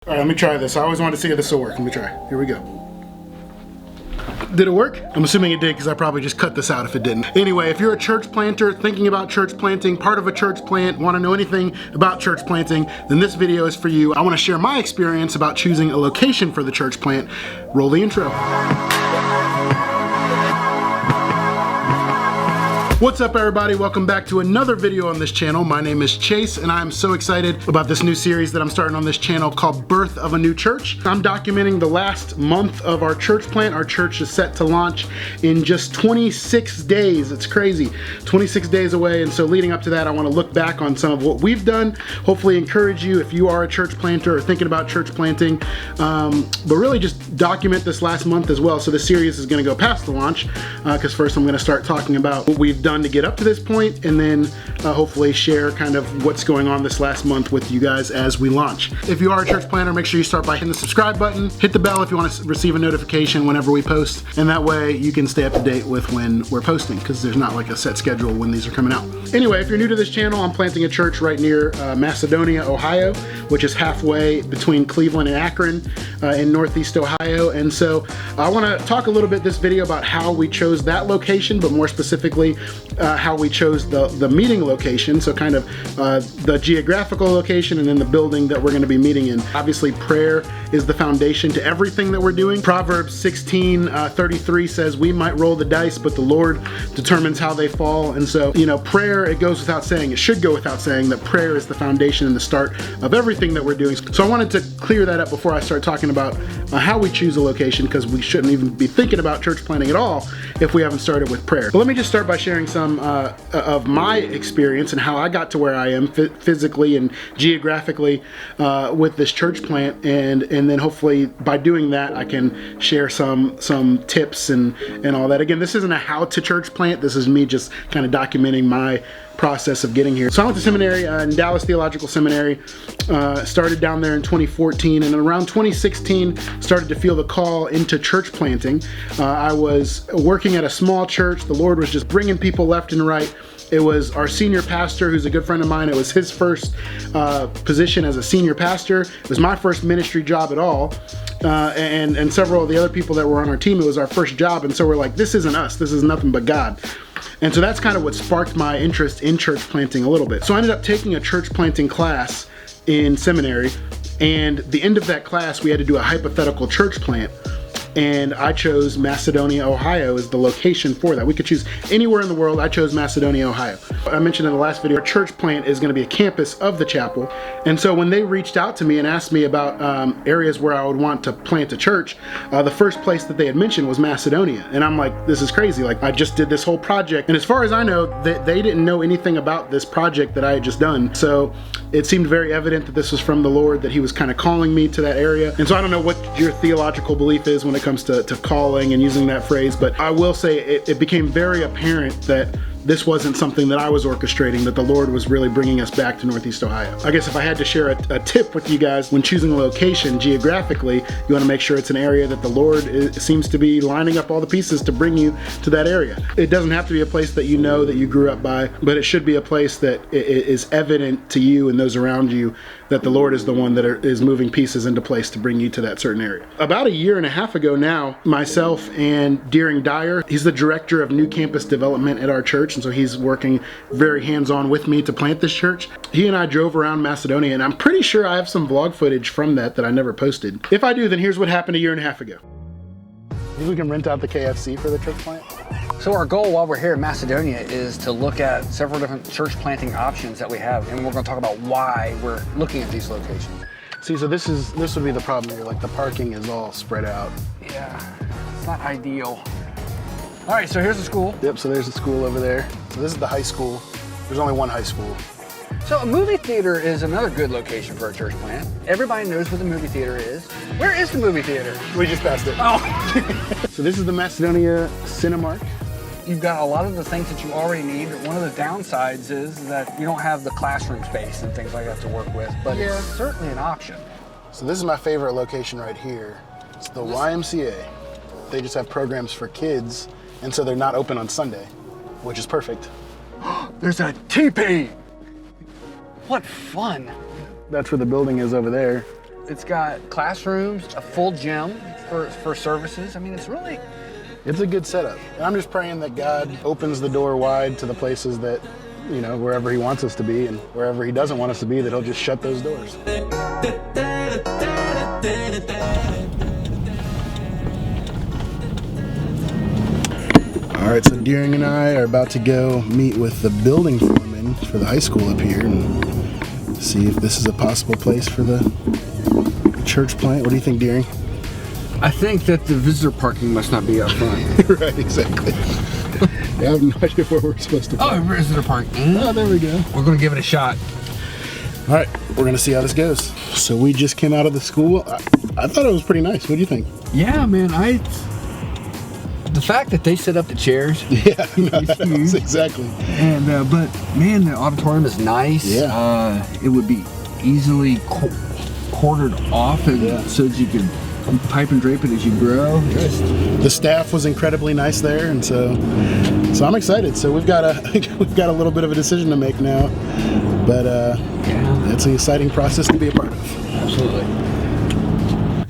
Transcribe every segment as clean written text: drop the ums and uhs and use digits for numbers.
All right, let me try this. I always wanted to see if this will work. Let me try. Here we go. Did it work? I'm assuming it did because I probably just cut this out if it didn't. Anyway, if you're a church planter, thinking about church planting, part of a church plant, want to know anything about church planting, then this video is for you. I want to share my experience about choosing a location for the church plant. Roll the intro. What's up, everybody? Welcome back to another video on this channel. My name is Chase and I'm so excited about this new series that I'm starting on this channel called Birth of a New Church. I'm documenting the last month of our church plant. Our church is set to launch in just 26 days. It's crazy. 26 days away, and so leading up to that, I want to look back on some of what we've done, hopefully encourage you if you are a church planter or thinking about church planting, but really just document this last month as well. So the series is going to go past the launch because first I'm going to start talking about what we've done to get up to this point, and then hopefully share kind of what's going on this last month with you guys as we launch. If you are a church planter, make sure you start by hitting the subscribe button, hit the bell if you want to receive a notification whenever we post, and that way you can stay up to date with when we're posting, because there's not like a set schedule when these are coming out. Anyway, if you're new to this channel, I'm planting a church right near Macedonia, Ohio, which is halfway between Cleveland and Akron in Northeast Ohio. And so I want to talk a little bit this video about how we chose that location, but more specifically how we chose the meeting location. So kind of the geographical location and then the building that we're going to be meeting in. Obviously, prayer is the foundation to everything that we're doing. Proverbs 16:33 says we might roll the dice, but the Lord determines how they fall. And so, you know, prayer, it goes without saying, it should go without saying that prayer is the foundation and the start of everything that we're doing. So I wanted to clear that up before I start talking about how we choose a location, because we shouldn't even be thinking about church planting at all if we haven't started with prayer. But let me just start by sharing some of my experience and how I got to where I am physically and geographically with this church plant, and then hopefully by doing that I can share some tips and all that. Again, this isn't a how to church plant, this is me just kind of documenting my process of getting here. So I went to seminary in Dallas Theological Seminary, started down there in 2014, and then around 2016 started to feel the call into church planting. I was working at a small church. The Lord was just bringing people left and right. It was our senior pastor, who's a good friend of mine. It was his first position as a senior pastor. It was my first ministry job at all. And several of the other people that were on our team, it was our first job. And so we're like, this isn't us. This is nothing but God. And so that's kind of what sparked my interest in church planting a little bit. So I ended up taking a church planting class in seminary, and the end of that class, we had to do a hypothetical church plant. And I chose Macedonia, Ohio as the location for that. We could choose anywhere in the world. I chose Macedonia, Ohio. I mentioned in the last video, our church plant is going to be a campus of the chapel. And so when they reached out to me and asked me about areas where I would want to plant a church, the first place that they had mentioned was Macedonia. And I'm like, this is crazy. Like, I just did this whole project. And as far as I know, they didn't know anything about this project that I had just done. So it seemed very evident that this was from the Lord, that he was kind of calling me to that area. And so I don't know what your theological belief is when it comes to calling and using that phrase, but I will say it became very apparent that this wasn't something that I was orchestrating, that the Lord was really bringing us back to Northeast Ohio. I guess if I had to share a tip with you guys when choosing a location geographically, you want to make sure it's an area that the Lord seems to be lining up all the pieces to bring you to that area. It doesn't have to be a place that you know, that you grew up by, but it should be a place that is evident to you and those around you that the Lord is the one that is moving pieces into place to bring you to that certain area. About a year and a half ago now, myself and Deering Dyer, he's the director of new campus development at our church, and so he's working very hands-on with me to plant this church. He and I drove around Macedonia, and I'm pretty sure I have some vlog footage from that I never posted. If I do, then here's what happened a year and a half ago. Think we can rent out the KFC for the church plant? So our goal while we're here in Macedonia is to look at several different church planting options that we have, and we're going to talk about why we're looking at these locations. See, so this would be the problem here. Like, the parking is all spread out. Yeah, it's not ideal. All right, so here's the school. Yep, so there's the school over there. So this is the high school. There's only one high school. So a movie theater is another good location for a church plant. Everybody knows what the movie theater is. Where is the movie theater? We just passed it. Oh. So this is the Macedonia Cinemark. You've got a lot of the things that you already need. One of the downsides is that you don't have the classroom space and things like that to work with, but yeah, it's certainly an option. So this is my favorite location right here. It's the YMCA. They just have programs for kids, and so they're not open on Sunday, which is perfect. There's a teepee! What fun! That's where the building is over there. It's got classrooms, a full gym for services. I mean, it's a good setup. I'm just praying that God opens the door wide to the places that, you know, wherever he wants us to be, and wherever he doesn't want us to be, that he'll just shut those doors. All right, so Deering and I are about to go meet with the building foreman for the high school up here and see if this is a possible place for the church plant. What do you think, Deering? I think that the visitor parking must not be up front. Right, exactly. I have no idea where we're supposed to go. Oh, visitor parking. Oh, there we go. We're going to give it a shot. All right, we're going to see how this goes. So we just came out of the school. I thought it was pretty nice. What do you think? Yeah, man, the fact that they set up the chairs. Yeah, no, exactly. And but man, the auditorium is nice. Yeah. It would be easily quartered off, and so that you could pipe and drape it as you grow. The staff was incredibly nice there, and so I'm excited. So we've got a little bit of a decision to make now, but it's an exciting process to be a part of. Absolutely.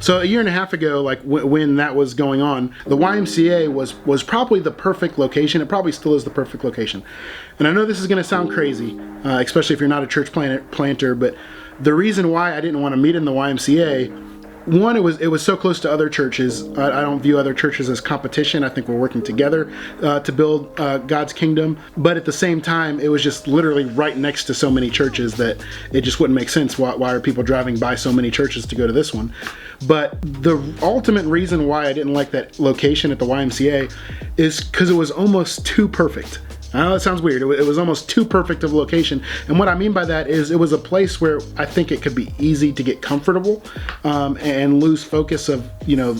So a year and a half ago, like when that was going on, the YMCA was probably the perfect location. It probably still is the perfect location. And I know this is going to sound crazy, especially if you're not a church planter, but the reason why I didn't want to meet in the YMCA, one, it was so close to other churches. I don't view other churches as competition. I think we're working together to build God's kingdom. But at the same time, it was just literally right next to so many churches that it just wouldn't make sense. Why are people driving by so many churches to go to this one? But the ultimate reason why I didn't like that location at the YMCA is because it was almost too perfect. I know that sounds weird. It was almost too perfect of a location. And what I mean by that is it was a place where I think it could be easy to get comfortable and lose focus of, you know,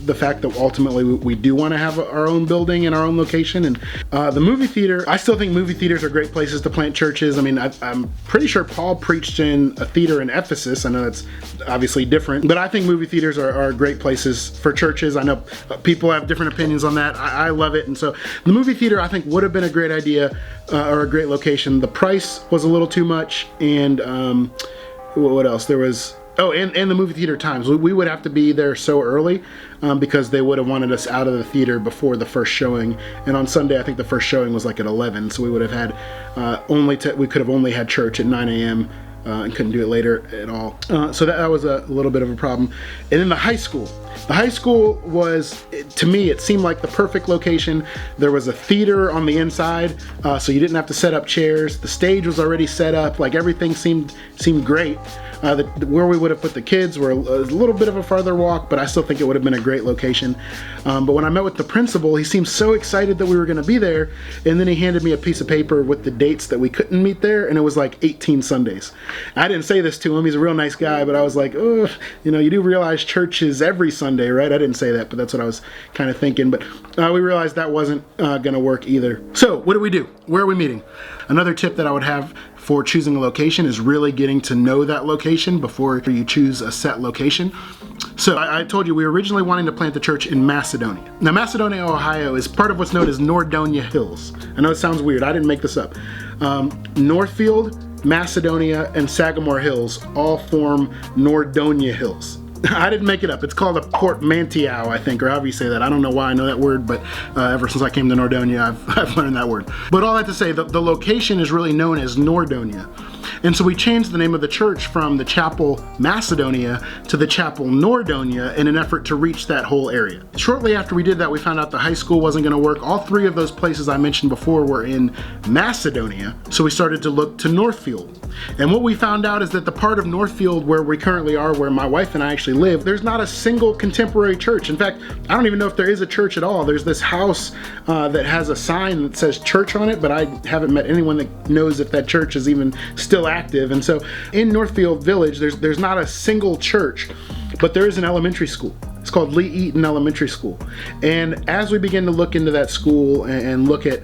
the fact that ultimately we do want to have our own building and our own location. And the movie theater, I still think movie theaters are great places to plant churches. I mean, I'm pretty sure Paul preached in a theater in Ephesus. I know that's obviously different, but I think movie theaters are great places for churches. I know people have different opinions on that. I love it. And so the movie theater, I think, would have been a great idea or a great location. The price was a little too much. And what else? There was... Oh, and the movie theater times. We would have to be there so early because they would have wanted us out of the theater before the first showing. And on Sunday, I think the first showing was like at 11, so we would have had we could have only had church at 9 a.m. And couldn't do it later at all. So that was a little bit of a problem. And then the high school. The high school was, to me, it seemed like the perfect location. There was a theater on the inside, so you didn't have to set up chairs. The stage was already set up. Like everything seemed great. Where we would have put the kids were a little bit of a farther walk, but I still think it would have been a great location. But when I met with the principal, he seemed so excited that we were going to be there, and then he handed me a piece of paper with the dates that we couldn't meet there, and it was like 18 Sundays. I didn't say this to him. He's a real nice guy, but I was like, oh, you know, you do realize church is every Sunday, right? I didn't say that, but that's what I was kind of thinking. But we realized that wasn't going to work either. So what do we do? Where are we meeting? Another tip that I would have for choosing a location is really getting to know that location before you choose a set location. So I told you we were originally wanting to plant the church in Macedonia. Now Macedonia, Ohio is part of what's known as Nordonia Hills. I know it sounds weird, I didn't make this up. Northfield, Macedonia, and Sagamore Hills all form Nordonia Hills. I didn't make it up. It's called a portmanteau, I think, or however you say that. I don't know why I know that word, but ever since I came to Nordonia, I've learned that word. But all that to say, the location is really known as Nordonia. And so we changed the name of the church from the Chapel Macedonia to the Chapel Nordonia in an effort to reach that whole area. Shortly after we did that, we found out the high school wasn't going to work. All three of those places I mentioned before were in Macedonia, so we started to look to Northfield. And what we found out is that the part of Northfield where we currently are, where my wife and I actually live, there's not a single contemporary church. In fact, I don't even know if there is a church at all. There's this house that has a sign that says church on it, but I haven't met anyone that knows if that church is even still active. And so in Northfield Village, there's not a single church, but there is an elementary school. It's called Lee Eaton Elementary School. And as we begin to look into that school and look at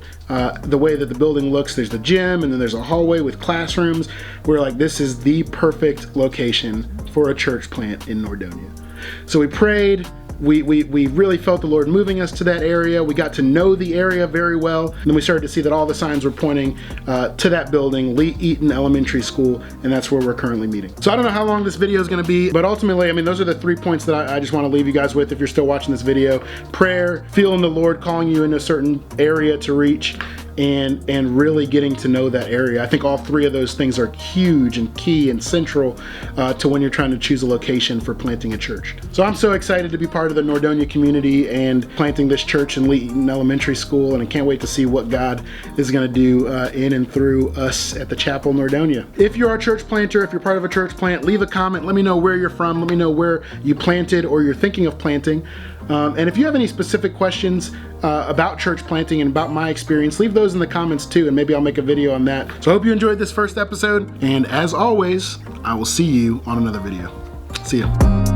the way that the building looks, there's the gym and then there's a hallway with classrooms. We're like, this is the perfect location for a church plant in Nordonia. So we prayed, we really felt the Lord moving us to that area. We got to know the area very well. And then we started to see that all the signs were pointing to that building, Lee Eaton Elementary School, and that's where we're currently meeting. So I don't know how long this video is gonna be, but ultimately, I mean, those are the 3 points that I just wanna leave you guys with if you're still watching this video. Prayer, feeling the Lord calling you in a certain area to reach, and really getting to know that area. I think all 3 of those things are huge and key and central to when you're trying to choose a location for planting a church. So I'm so excited to be part of the Nordonia community and planting this church in Lee Eaton Elementary School, and I can't wait to see what God is gonna do in and through us at the Chapel Nordonia. If you're a church planter, if you're part of a church plant, leave a comment. Let me know where you're from. Let me know where you planted or you're thinking of planting. And if you have any specific questions about church planting and about my experience, leave those in the comments too, and maybe I'll make a video on that. So I hope you enjoyed this first episode, and as always, I will see you on another video. See ya.